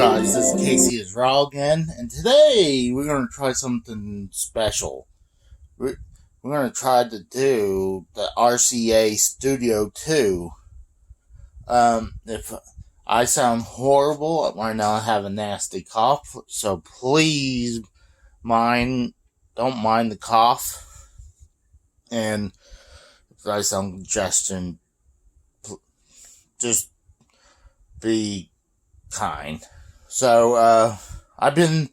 guys, this is Casey is Raw again, and today we're going to try something special. We're going to try to do the RCA Studio II. If I sound horrible, right now I have a nasty cough, so please don't mind the cough. And if I sound congestion, just be kind. So, I've been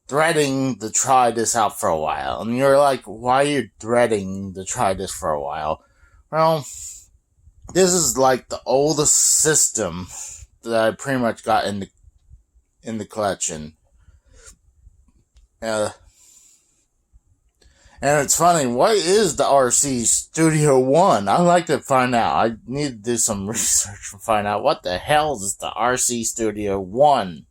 dreading to try this out for a while. And you're like, why are you dreading to try this for a while? Well, this is like the oldest system that I pretty much got in the collection. And it's funny, what is the RCA Studio I? I'd like to find out. I need to do some research to find out what the hell is the RCA Studio I.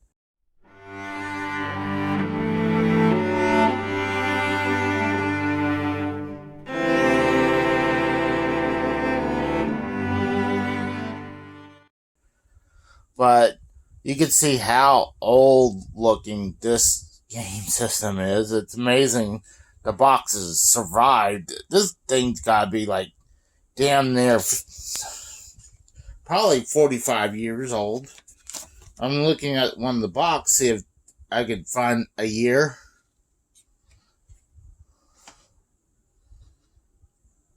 But you can see how old looking this game system is. It's amazing. The boxes survived. This thing's gotta be like damn near probably 45 years old. I'm looking at one of the boxes, see if I could find a year.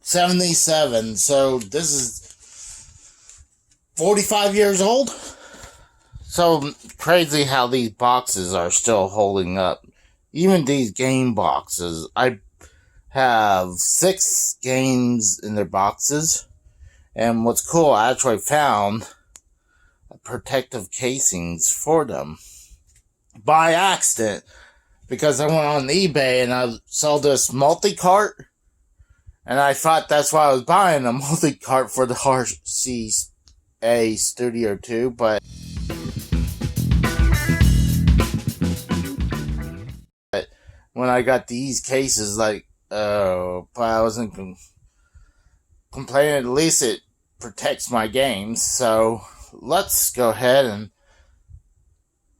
77, so this is 45 years old. So crazy how these boxes are still holding up. Even these game boxes, I have 6 games in their boxes. And what's cool, I actually found protective casings for them. By accident. Because I went on eBay and I saw this multi-cart. And I thought that's why I was buying a multi-cart for the RCA Studio II. But when I got these cases, but I wasn't complaining. At least it protects my games. So let's go ahead and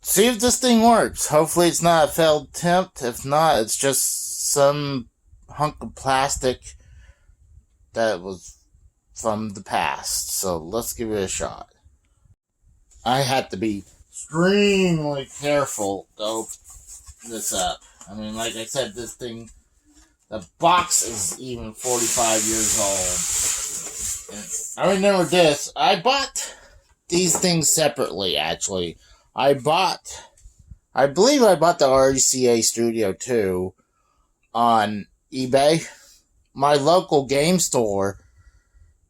see if this thing works. Hopefully it's not a failed attempt. If not, it's just some hunk of plastic that was from the past. So let's give it a shot. I had to be extremely careful to open this up. I mean, like I said, this thing, the box is even 45 years old. And I remember this. I bought these things separately, actually. I believe I bought the RCA Studio II on eBay. My local game store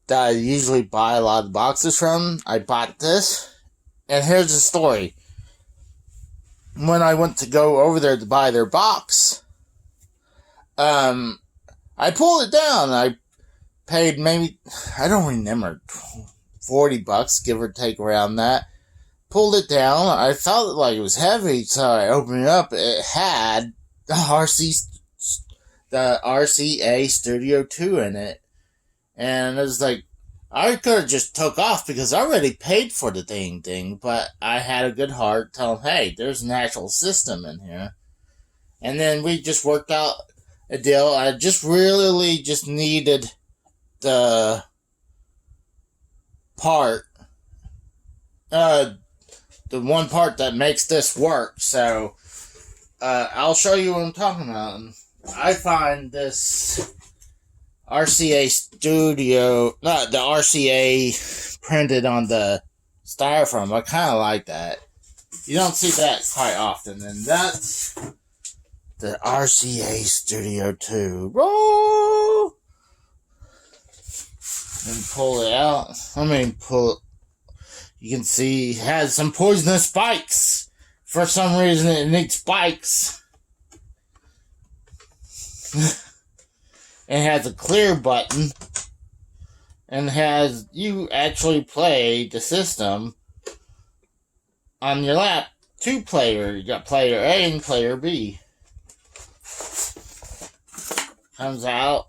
that I usually buy a lot of boxes from, I bought this. And here's the story. When I went to go over there to buy their box, I pulled it down. I paid maybe, I don't remember, $40, give or take around that. Pulled it down. I felt like it was heavy, so I opened it up. It had the RCA Studio II in it. And it was like, I could have just took off because I already paid for the thing, but I had a good heart telling, hey, there's an actual system in here. And then we just worked out a deal. I just really just needed the part, the one part that makes this work. So, I'll show you what I'm talking about. I find this RCA Studio, not the RCA printed on the styrofoam. I kind of like that. You don't see that quite often. And that's the RCA Studio II. Roll! And pull it out. You can see it has some poisonous spikes. For some reason it needs spikes. It has a clear button, and has you actually play the system on your lap. 2-player. You got player A and player B. Comes out.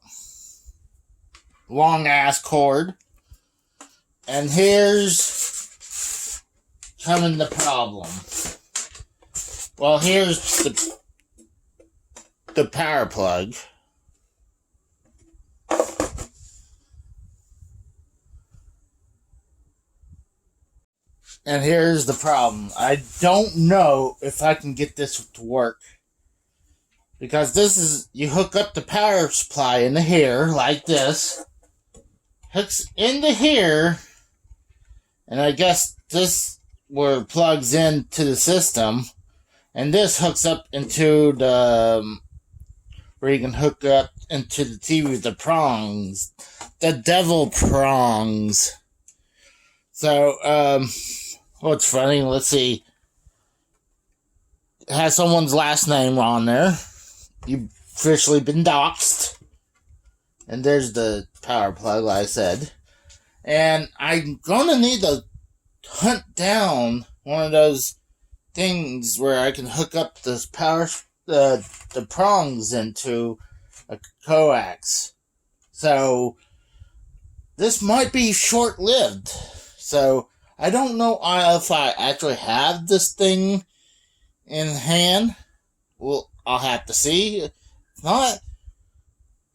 Long ass cord. And here's coming the problem. Well, here's the power plug. And here's the problem. I don't know if I can get this to work. Because this is, you hook up the power supply into here, like this. Hooks into here. And I guess this where it plugs into the system. And this hooks up into the, where you can hook up into the TV, the prongs. The devil prongs. So, what's funny, let's see. It has someone's last name on there. You've officially been doxxed. And there's the power plug, like I said. And I'm gonna need to hunt down one of those things where I can hook up this power, the prongs into a coax. So, this might be short-lived. So, I don't know if I actually have this thing in hand. Well, I'll have to see. If not,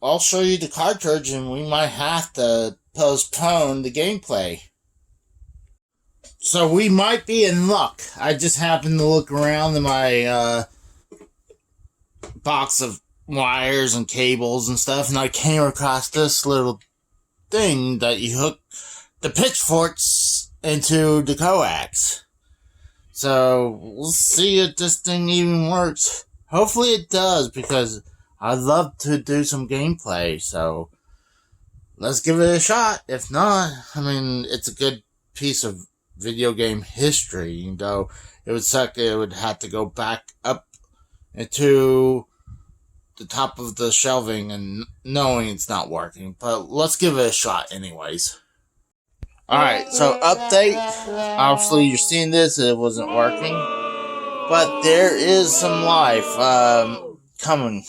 I'll show you the cartridge and we might have to postpone the gameplay. So we might be in luck. I just happened to look around in my box of wires and cables and stuff, and I came across this little thing that you hook the pitchforks into the coax. So we'll see if this thing even works. Hopefully it does, because I'd love to do some gameplay, so let's give it a shot. If not, I mean, it's a good piece of video game history, though it would suck. It would have to go back up into the top of the shelving and knowing it's not working, but let's give it a shot anyways. Alright, so update. Obviously you're seeing this, it wasn't working, but there is some life coming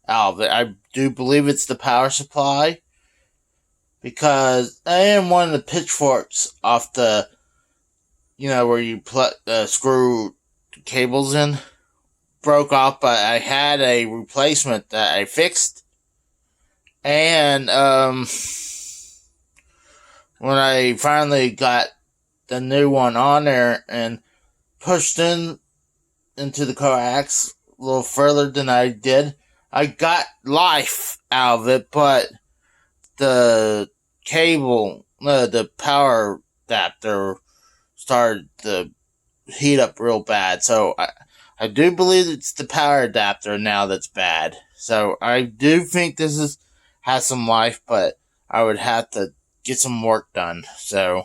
out of it. I do believe it's the power supply, because I am one of the pitchforks off the, where you screw cables in, broke off, but I had a replacement that I fixed, and when I finally got the new one on there and pushed into the coax a little further than I did, I got life out of it, but the cable, the power adapter started to heat up real bad. So I do believe it's the power adapter now that's bad. So I do think this has some life, but I would have to get some work done. So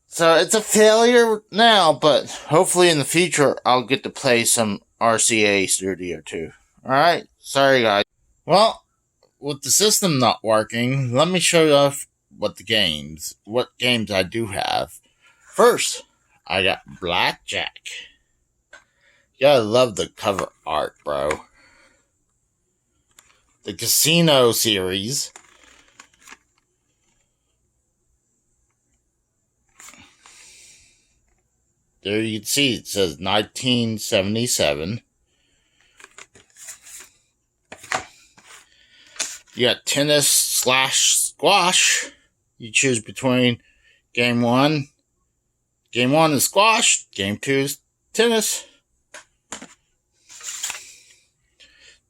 it's a failure now, but hopefully in the future I'll get to play some RCA Studio II. Alright, sorry guys. Well, with the system not working, let me show you off what games I do have. First, I got Blackjack. You gotta love the cover art, bro. The Casino series. There you can see it says 1977. You got tennis/squash. You choose between game 1. Game 1 is squash. Game 2 is tennis.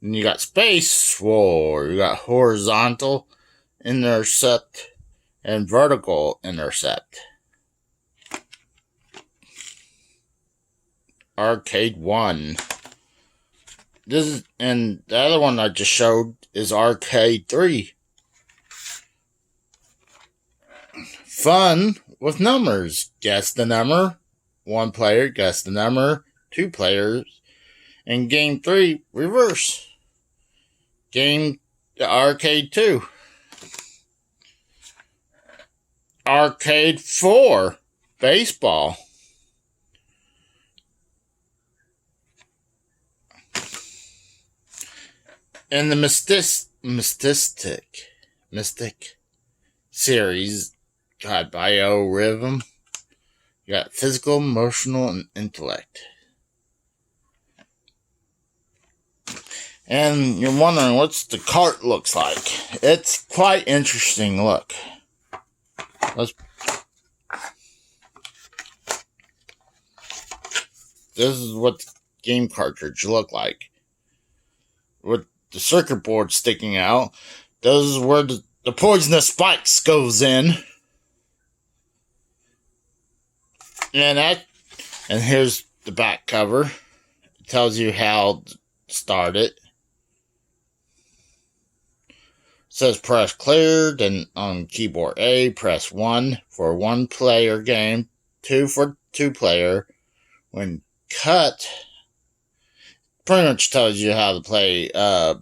Then you got space war. You got horizontal intercept and vertical intercept. Arcade 1. And the other one I just showed is Arcade 3. Fun with numbers. Guess the number. 1 player, guess the number. 2 players. And game 3, reverse. The Arcade 2. Arcade 4, baseball. And the Mystic series, got Biorhythm. You got physical, emotional, and intellect. And you're wondering what's the cart looks like. It's quite interesting look. This is what the game cartridge look like. With the circuit board sticking out. This is where the poisonous spikes goes in. And here's the back cover. It tells you how to start it. It says press clear, then on keyboard A, press 1 for 1-player game, 2 for 2-player. When cut, pretty much tells you how to play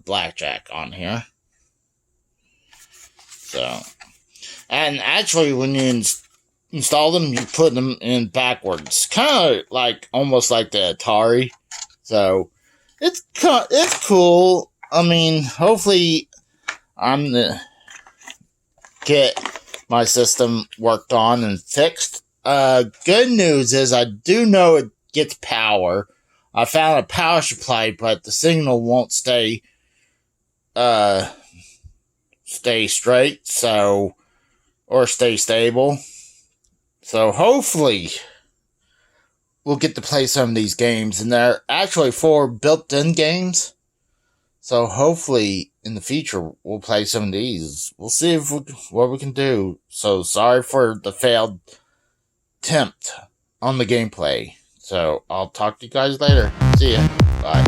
blackjack on here. So, and actually when you install them, you put them in backwards. Kind of like, almost like the Atari. So, it's cool. I mean, hopefully I'm gonna get my system worked on and fixed. Good news is I do know it gets power. I found a power supply, but the signal won't stay straight, so, or stay stable. So hopefully we'll get to play some of these games, and they're actually 4 built-in games. So hopefully in the future we'll play some of these. We'll see what we can do. So sorry for the failed attempt on the gameplay. So I'll talk to you guys later. See ya. Bye.